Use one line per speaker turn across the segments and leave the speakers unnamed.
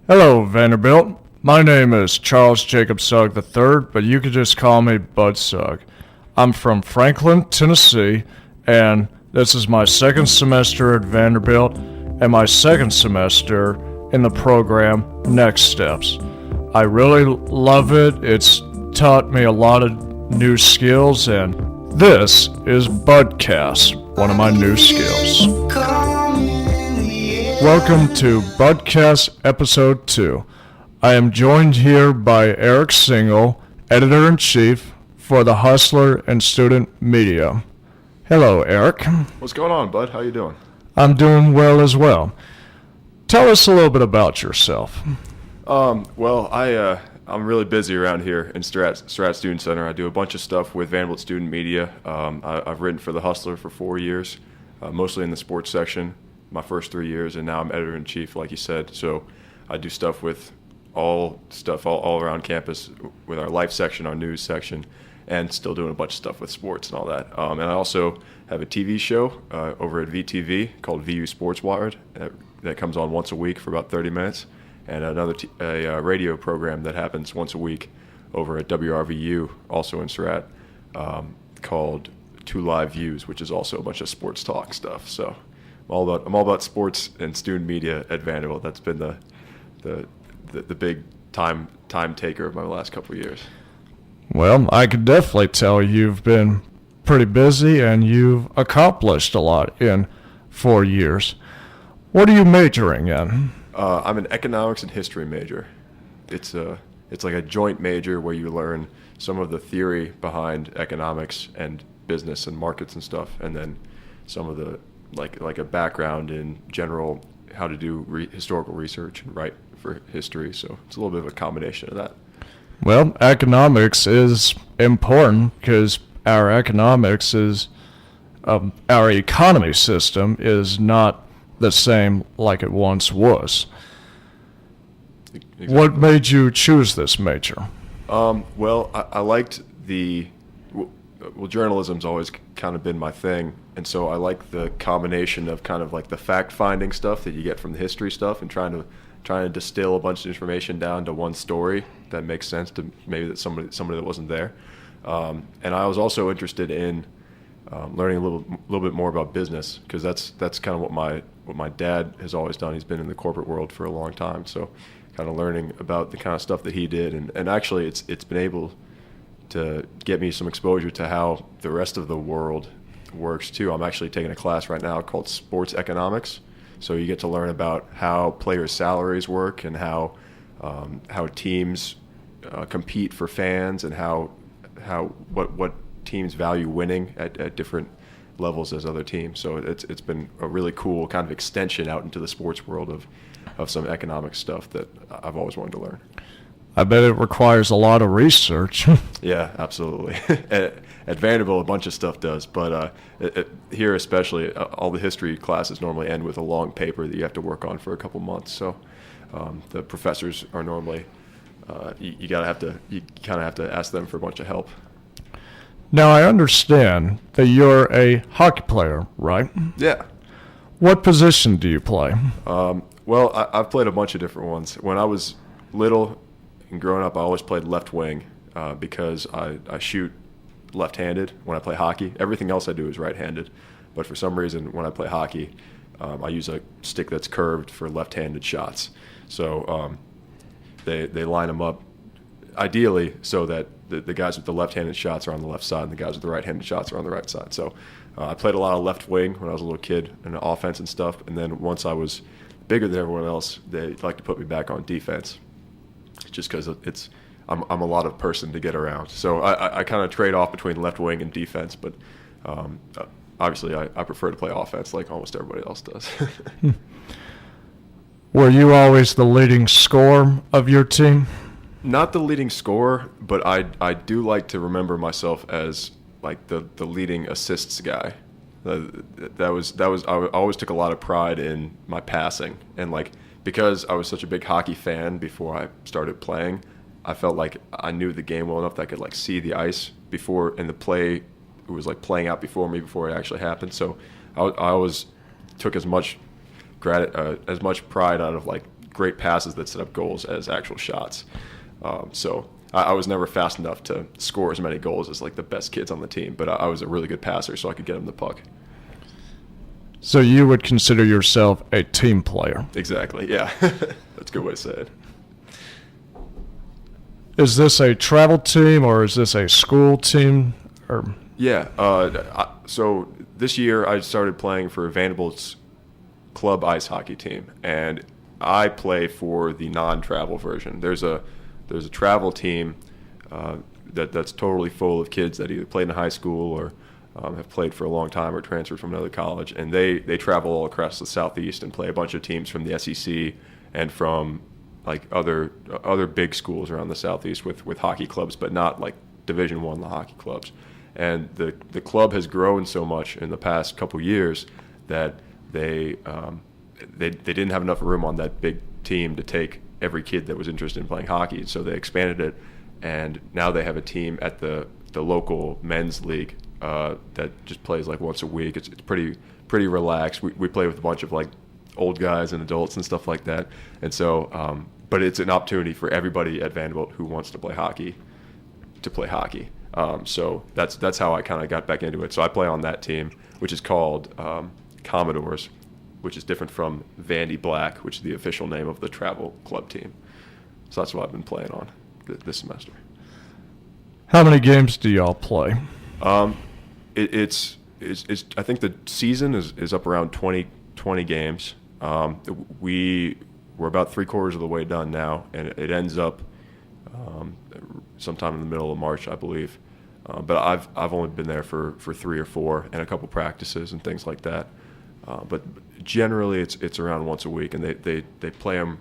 Hello, Vanderbilt. My name is Charles Jacob Sugg III, but you could just call me Bud Sugg. I'm from Franklin, Tennessee, and this is my second semester at Vanderbilt and my second semester in the program Next Steps. I really love it. It's taught me a lot of new skills, and this is budcast, one of my new skills. Welcome to budcast episode 2. I am joined here by Eric Single, editor-in-chief for the Hustler and Student Media. Hello, Eric.
What's going on, Bud? How you doing?
I'm doing well as well. Tell us a little bit about yourself.
I'm really busy around here in Strat Student Center. I do a bunch of stuff with Vanderbilt Student Media. I've written for the Hustler for 4 years, mostly in the sports section, my first 3 years, and now I'm editor-in-chief, like you said. So I do stuff with all around campus with our life section, our news section, and still doing a bunch of stuff with sports and all that. And I also have a TV show over at VTV called VU Sports Wired that comes on once a week for about 30 minutes, and a radio program that happens once a week over at WRVU, also in Surratt, called Two Live Views, which is also a bunch of sports talk stuff. So I'm all about sports and student media at Vanderbilt. That's been the big time taker of my last couple of years.
Well, I could definitely tell you've been pretty busy and you've accomplished a lot in 4 years. What are you majoring in?
I'm an economics and history major. It's like a joint major where you learn some of the theory behind economics and business and markets and stuff, and then some of the like a background in general how to do historical research and write for history. So it's a little bit of a combination of that.
Well, economics is important because our economics is our economy system is not the same like it once was. Exactly. What made you choose this major?
I liked journalism's always kind of been my thing, and so I like the combination of kind of like the fact-finding stuff that you get from the history stuff and trying to distill a bunch of information down to one story that makes sense to maybe that somebody that wasn't there. And I was also interested in learning a little bit more about business, because that's kind of what my dad has always done. He's been in the corporate world for a long time, so kind of learning about the kind of stuff that he did, and actually it's been able to get me some exposure to how the rest of the world works too. I'm actually taking a class right now called Sports Economics, so you get to learn about how players' salaries work and how teams compete for fans, and what teams value winning at different levels as other teams. So it's been a really cool kind of extension out into the sports world of some economic stuff that I've always wanted to learn.
I bet it requires a lot of research.
Yeah, absolutely. At Vanderbilt, a bunch of stuff does, but here especially, all the history classes normally end with a long paper that you have to work on for a couple months. So the professors are normally you kind of have to ask them for a bunch of help.
Now, I understand that you're a hockey player, right?
Yeah.
What position do you play?
I've played a bunch of different ones. When I was little and growing up, I always played left wing because I shoot left-handed when I play hockey. Everything else I do is right-handed. But for some reason, when I play hockey, I use a stick that's curved for left-handed shots. So they line them up ideally so that the guys with the left-handed shots are on the left side and the guys with the right-handed shots are on the right side. So I played a lot of left wing when I was a little kid in the offense and stuff. And then once I was bigger than everyone else, they like to put me back on defense, just because I'm a lot of person to get around. So I kind of trade off between left wing and defense, but obviously I prefer to play offense like almost everybody else does.
Were you always the leading scorer of your team?
Not the leading scorer, but I do like to remember myself as like the leading assists guy. I always took a lot of pride in my passing, and like because I was such a big hockey fan before I started playing, I felt like I knew the game well enough that I could like see the ice before, and the play it was like playing out before me before it actually happened. So I always took as much pride out of like great passes that set up goals as actual shots. So I was never fast enough to score as many goals as like the best kids on the team, but I was a really good passer, so I could get them the puck.
So you would consider yourself a team player?
Exactly, yeah. That's a good way to say it.
Is this a travel team or is this a school team?
Yeah, so this year I started playing for Vanderbilt's club ice hockey team, and I play for the non-travel version. There's a travel team that's totally full of kids that either played in high school or have played for a long time or transferred from another college, and they travel all across the Southeast and play a bunch of teams from the SEC and from like other big schools around the Southeast with hockey clubs, but not like Division I hockey clubs. And the club has grown so much in the past couple years that they didn't have enough room on that big team to take every kid that was interested in playing hockey. So they expanded it, and now they have a team at the local men's league that just plays like once a week. It's pretty relaxed. We play with a bunch of like old guys and adults and stuff like that. And so, but it's an opportunity for everybody at Vanderbilt who wants to play hockey to play hockey. So that's how I kind of got back into it. So I play on that team, which is called Commodores, which is different from Vandy Black, which is the official name of the travel club team. So that's what I've been playing on this semester.
How many games do y'all play?
It's I think the season is up around 20 games. We're about 3/4 of the way done now, and it ends up sometime in the middle of March, I believe. But I've only been there for 3 or 4 and a couple practices and things like that. But generally it's around once a week, and they play them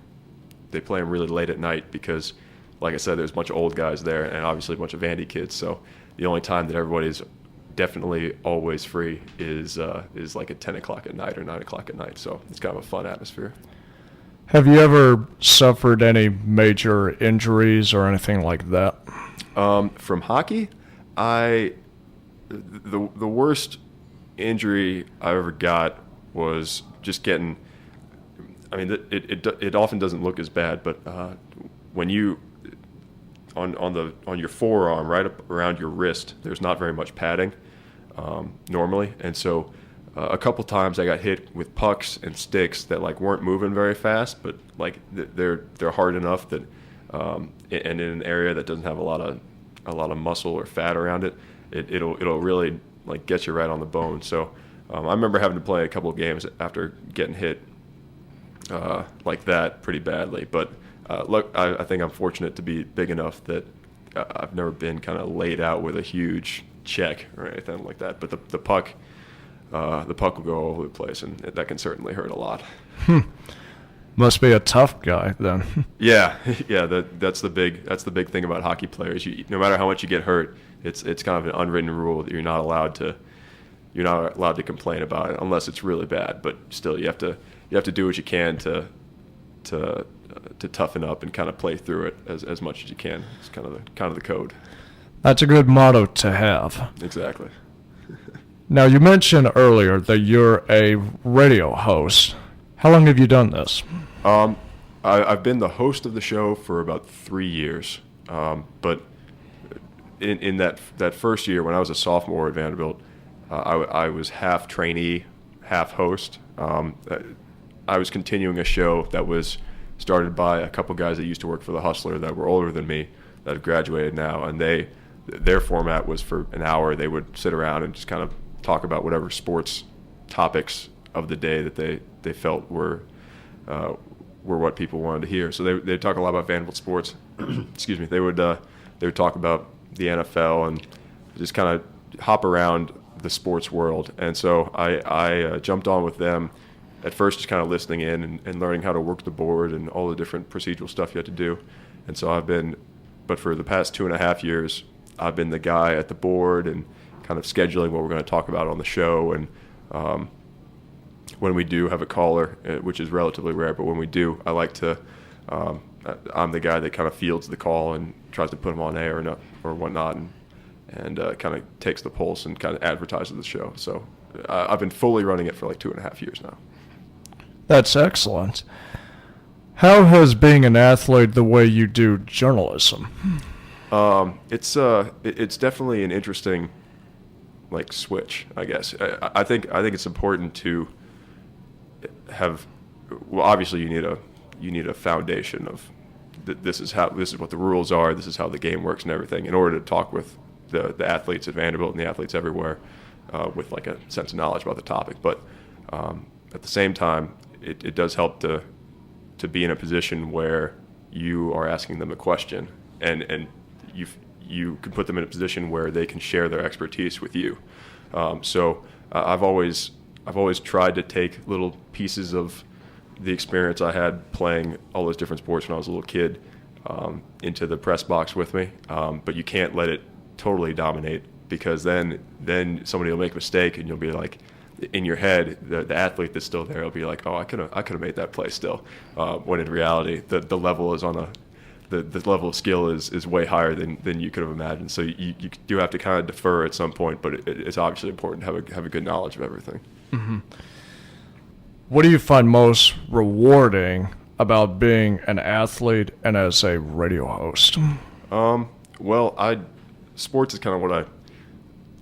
really late at night because, like I said, there's a bunch of old guys there and obviously a bunch of Vandy kids. So the only time that everybody's definitely always free is like at 10 o'clock at night or 9 o'clock at night. So it's kind of a fun atmosphere.
Have you ever suffered any major injuries or anything like that?
From hockey, the worst injury I ever got was just getting. I mean, it often doesn't look as bad, but when you on your forearm, right up around your wrist, there's not very much padding normally, and so a couple times I got hit with pucks and sticks that like weren't moving very fast, but like they're hard enough that and in an area that doesn't have a lot of muscle or fat around it, it'll really like get you right on the bone. So I remember having to play a couple of games after getting hit like that pretty badly. But look, I think I'm fortunate to be big enough that I've never been kind of laid out with a huge check or anything like that. But the puck will go all over the place, and that can certainly hurt a lot.
Must be a tough guy then.
Yeah. That's the big thing about hockey players. No matter how much you get hurt, it's kind of an unwritten rule that you're not allowed to complain about it unless it's really bad. But still, you have to do what you can to toughen up and kind of play through it as much as you can. It's kind of the code. That's
a good motto to have.
Exactly.
Now, you mentioned earlier that you're a radio host. How long have you done this?
I've been the host of the show for about 3 years. But in that first year, when I was a sophomore at Vanderbilt, I was half trainee, half host. I was continuing a show that was started by a couple guys that used to work for The Hustler that were older than me, that have graduated now, and their format was for an hour. They would sit around and just kind of talk about whatever sports topics of the day that they felt were what people wanted to hear. So they'd talk a lot about Vanderbilt sports. Excuse me. They would talk about the NFL and just kind of hop around the sports world. And so I jumped on with them at first, just kind of listening in and learning how to work the board and all the different procedural stuff you have to do. And so but for the past 2.5 years, I've been the guy at the board and kind of scheduling what we're going to talk about on the show. And when we do have a caller, which is relatively rare, but when we do, I like to, I'm the guy that kind of fields the call and tries to put them on air or whatnot, and kind of takes the pulse and kind of advertises the show. So I've been fully running it for like 2.5 years now.
That's excellent. How has being an athlete the way you do journalism?
It's definitely an interesting like switch, I guess. I think it's important to have. Well, obviously you need a foundation of this is what the rules are. This is how the game works and everything. In order to talk with the athletes at Vanderbilt and the athletes everywhere with like a sense of knowledge about the topic, but at the same time, it does help to be in a position where you are asking them a question and you can put them in a position where they can share their expertise with you. So I've always tried to take little pieces of the experience I had playing all those different sports when I was a little kid into the press box with me. But you can't let it totally dominate, because then somebody will make a mistake and you'll be like, in your head, the athlete that's still there will be like, oh, I could have made that play still. When in reality, the level is on the level of skill is way higher than you could have imagined. So you do have to kind of defer at some point, but it's obviously important to have a good knowledge of everything.
Mm-hmm. What do you find most rewarding about being an athlete and as a radio host?
Well, sports is kind of what I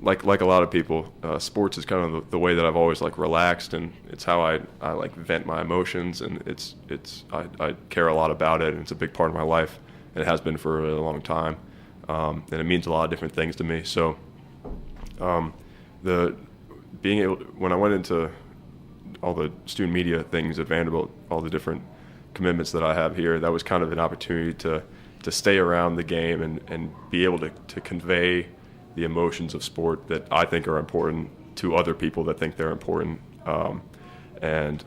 like a lot of people. Sports is kind of the way that I've always like relaxed, and it's how I like vent my emotions, and I care a lot about it, and it's a big part of my life, and it has been for a really long time, and it means a lot of different things to me. So, when I went into all the student media things at Vanderbilt, all the different commitments that I have here, that was kind of an opportunity to stay around the game and be able to convey the emotions of sport that I think are important to other people that think they're important, and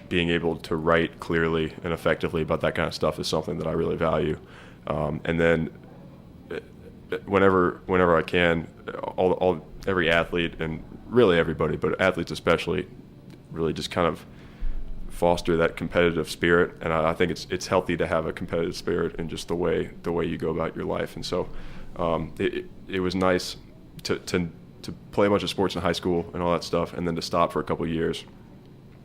being able to write clearly and effectively about that kind of stuff is something that I really value. And then whenever I can, every athlete, and really everybody, but athletes especially, really just kind of foster that competitive spirit, and I think it's healthy to have a competitive spirit in just the way you go about your life. And so it was nice to play a bunch of sports in high school and all that stuff, and then to stop for a couple of years,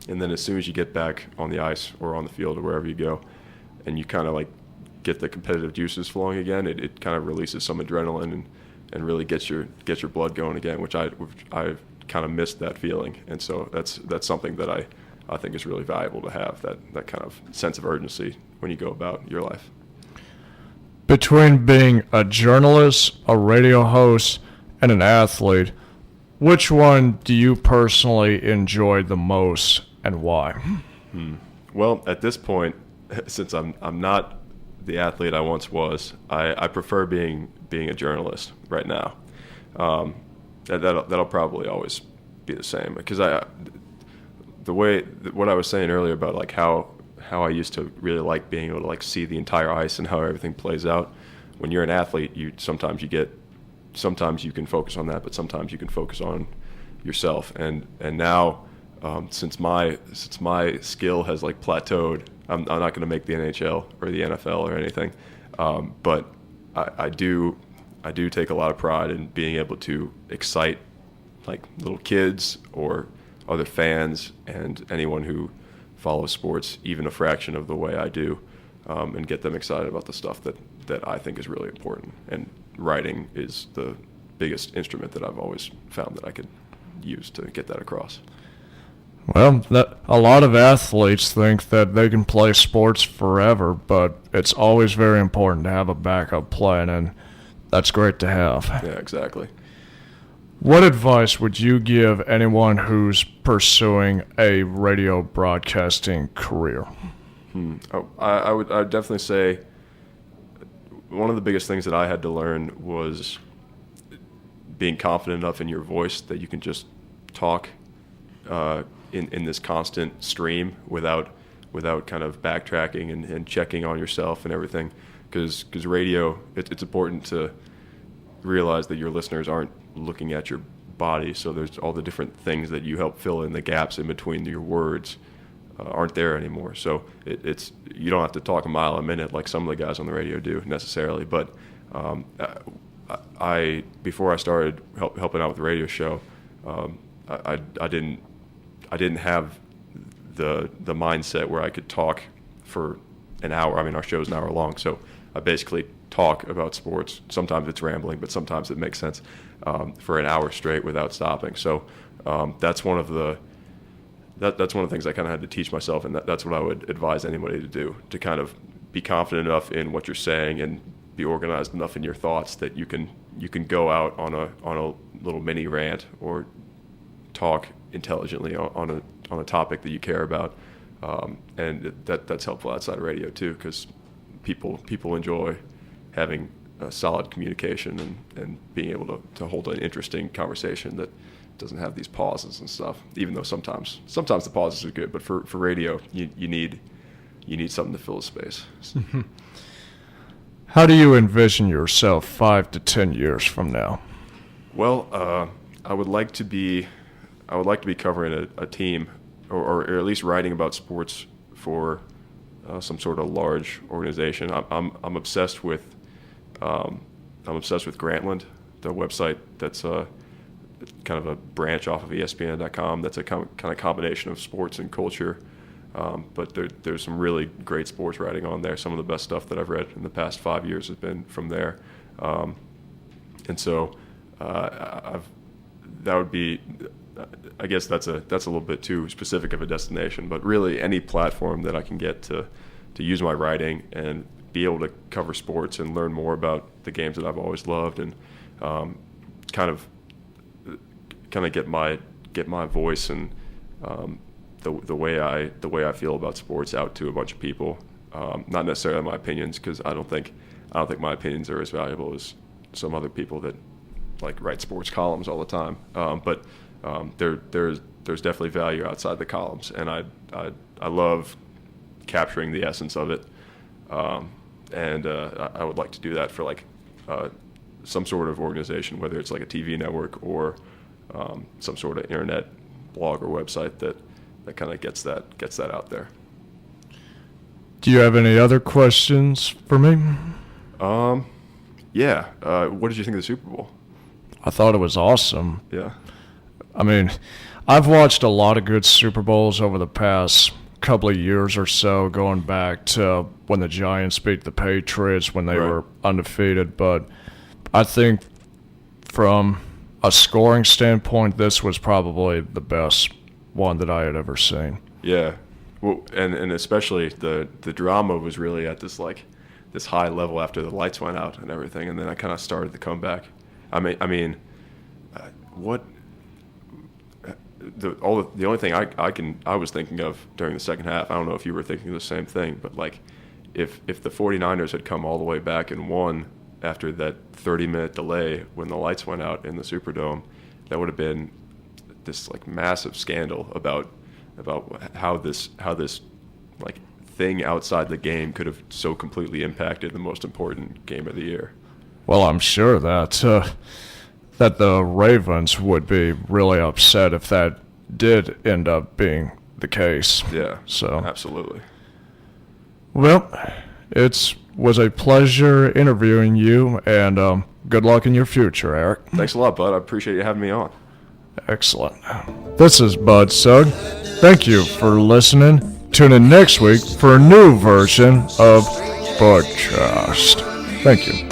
and then as soon as you get back on the ice or on the field or wherever you go, and you kind of like get the competitive juices flowing again, it kind of releases some adrenaline and really gets your blood going again, which I kind of missed that feeling. And so that's something that I think is really valuable to have, that kind of sense of urgency when you go about your life.
Between being a journalist, a radio host, and an athlete, which one do you personally enjoy the most, and why?
Well, at this point, since I'm not the athlete I once was, I prefer being a journalist right now. That'll probably always be the same, because what I was saying earlier about like how I used to really like being able to like see the entire ice and how everything plays out. When you're an athlete, sometimes you can focus on that, but sometimes you can focus on yourself. And now, since my skill has like plateaued, I'm not going to make the NHL or the NFL or anything, but I do take a lot of pride in being able to excite like little kids or other fans and anyone who follows sports even a fraction of the way I do, and get them excited about the stuff that I think is really important. And writing is the biggest instrument that I've always found that I could use to get that across.
Well, a lot of athletes think that they can play sports forever, but it's always very important to have a backup plan, and that's great to have.
Yeah, exactly.
What advice would you give anyone who's pursuing a radio broadcasting career?
I would definitely say one of the biggest things that I had to learn was being confident enough in your voice that you can just talk in this constant stream without kind of backtracking and checking on yourself and everything. Because radio, it's important to realize that your listeners aren't looking at your body, so there's all the different things that you help fill in the gaps in between your words aren't there anymore. So it's you don't have to talk a mile a minute like some of the guys on the radio do necessarily. But I before I started helping out with the radio show, I didn't have the mindset where I could talk for an hour. I mean, our show's an hour long, so I basically talk about sports. Sometimes it's rambling, but sometimes it makes sense, for an hour straight without stopping. So that's one of the things I kind of had to teach myself, and that's what I would advise anybody to do, to kind of be confident enough in what you're saying and be organized enough in your thoughts that you can go out on a little mini rant or talk intelligently on a topic that you care about, and that's helpful outside of radio too, because people enjoy having a solid communication and being able to hold an interesting conversation that doesn't have these pauses and stuff. Even though sometimes the pauses are good, but for radio you need something to fill the space.
How do you envision yourself 5 to 10 years from now?
Well, I would like to be covering a team, or at least writing about sports for some sort of large organization. I'm obsessed with Grantland, the website that's kind of a branch off of ESPN.com. That's a kind of combination of sports and culture. But there's some really great sports writing on there. Some of the best stuff that I've read in the past 5 years has been from there. And so that would be, I guess that's a little bit too specific of a destination, but really any platform that I can get to use my writing and be able to cover sports and learn more about the games that I've always loved, and kind of get my voice and the way I feel about sports out to a bunch of people. Not necessarily my opinions, because I don't think my opinions are as valuable as some other people that like write sports columns all the time. But there's definitely value outside the columns, and I love capturing the essence of it. And I would like to do that for like some sort of organization, whether it's like a TV network or some sort of internet blog or website that kind of gets that out there.
Do you have any other questions for me?
Yeah. What did you think of the Super Bowl?
I thought it was awesome.
Yeah.
I mean, I've watched a lot of good Super Bowls over the past couple of years or so, going back to when the Giants beat the Patriots when they were undefeated. But I think from a scoring standpoint, this was probably the best one that I had ever seen. Yeah.
Well, and especially the drama was really at this high level after the lights went out and everything, and then I kind of started the comeback. The only thing I was thinking of during the second half, I don't know if you were thinking of the same thing, but like if the 49ers had come all the way back and won after that 30-minute delay when the lights went out in the Superdome, that would have been this like massive scandal about how this like thing outside the game could have so completely impacted the most important game of the year.
Well, I'm sure that the Ravens would be really upset if that did end up being the case.
Yeah,
so
absolutely.
Well, it was a pleasure interviewing you, and good luck in your future, Eric.
Thanks a lot, Bud. I appreciate you having me on.
Excellent. This is Bud Sugg. Thank you for listening. Tune in next week for a new version of budcast. Thank you.